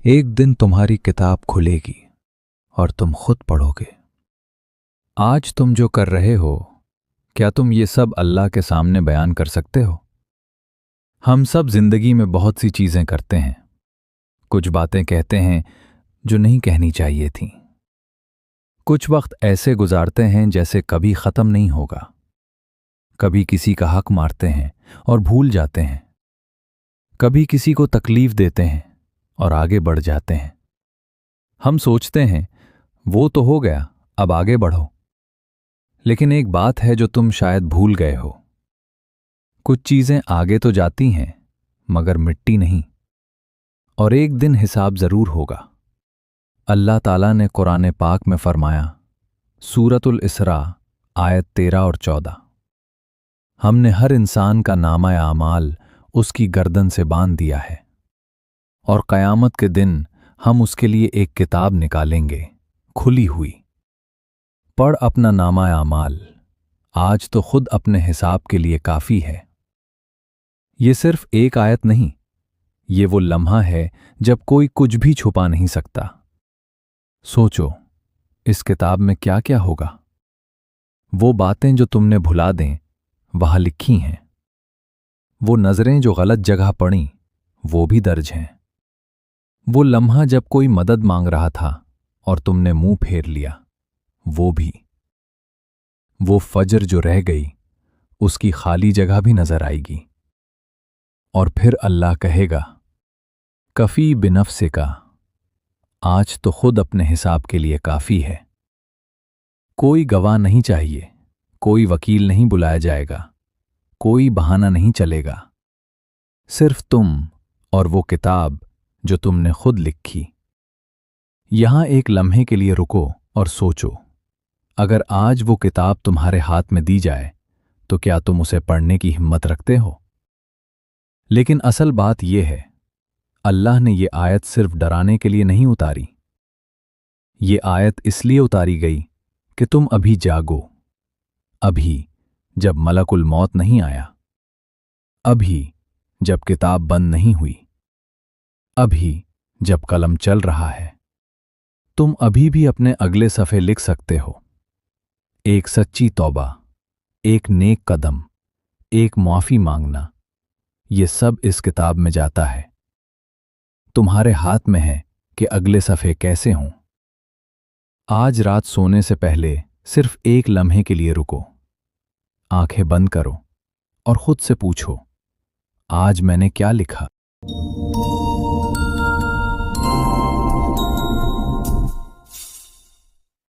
एक दिन तुम्हारी किताब खुलेगी और तुम खुद पढ़ोगे। आज तुम जो कर रहे हो, क्या तुम ये सब अल्लाह के सामने बयान कर सकते हो? हम सब जिंदगी में बहुत सी चीजें करते हैं, कुछ बातें कहते हैं जो नहीं कहनी चाहिए थीं। कुछ वक्त ऐसे गुजारते हैं जैसे कभी खत्म नहीं होगा। कभी किसी का हक मारते हैं और भूल जाते हैं। कभी किसी को तकलीफ देते हैं और आगे बढ़ जाते हैं। हम सोचते हैं वो तो हो गया, अब आगे बढ़ो। लेकिन एक बात है जो तुम शायद भूल गए हो। कुछ चीजें आगे तो जाती हैं मगर मिटती नहीं, और एक दिन हिसाब जरूर होगा। अल्लाह ताला ने कुरान पाक में फरमाया, सूरतुल इसरा आयत 13 और 14, हमने हर इंसान का नामा आमाल उसकी गर्दन से बांध दिया है, और क़यामत के दिन हम उसके लिए एक किताब निकालेंगे, खुली हुई। पढ़ अपना नामा आमाल, आज तो खुद अपने हिसाब के लिए काफ़ी है। ये सिर्फ एक आयत नहीं, ये वो लम्हा है जब कोई कुछ भी छुपा नहीं सकता। सोचो, इस किताब में क्या क्या होगा। वो बातें जो तुमने भुला दें, वहां लिखी हैं। वो नज़रें जो गलत जगह पड़ीं, वो भी दर्ज हैं। वो लम्हा जब कोई मदद मांग रहा था और तुमने मुंह फेर लिया, वो भी। वो फजर जो रह गई, उसकी खाली जगह भी नजर आएगी। और फिर अल्लाह कहेगा, कफ़ी बिनफ्से का, आज तो खुद अपने हिसाब के लिए काफ़ी है। कोई गवाह नहीं चाहिए, कोई वकील नहीं बुलाया जाएगा, कोई बहाना नहीं चलेगा। सिर्फ तुम और वो किताब जो तुमने खुद लिखी। यहां एक लम्हे के लिए रुको और सोचो, अगर आज वो किताब तुम्हारे हाथ में दी जाए तो क्या तुम उसे पढ़ने की हिम्मत रखते हो? लेकिन असल बात यह है, अल्लाह ने ये आयत सिर्फ डराने के लिए नहीं उतारी। ये आयत इसलिए उतारी गई कि तुम अभी जागो, अभी जब मलकुल मौत नहीं आया, अभी जब किताब बंद नहीं हुई, अभी जब कलम चल रहा है। तुम अभी भी अपने अगले सफ़े लिख सकते हो। एक सच्ची तौबा, एक नेक कदम, एक माफ़ी मांगना, ये सब इस किताब में जाता है। तुम्हारे हाथ में है कि अगले सफ़े कैसे हों। आज रात सोने से पहले सिर्फ एक लम्हे के लिए रुको, आंखें बंद करो और खुद से पूछो, आज मैंने क्या लिखा।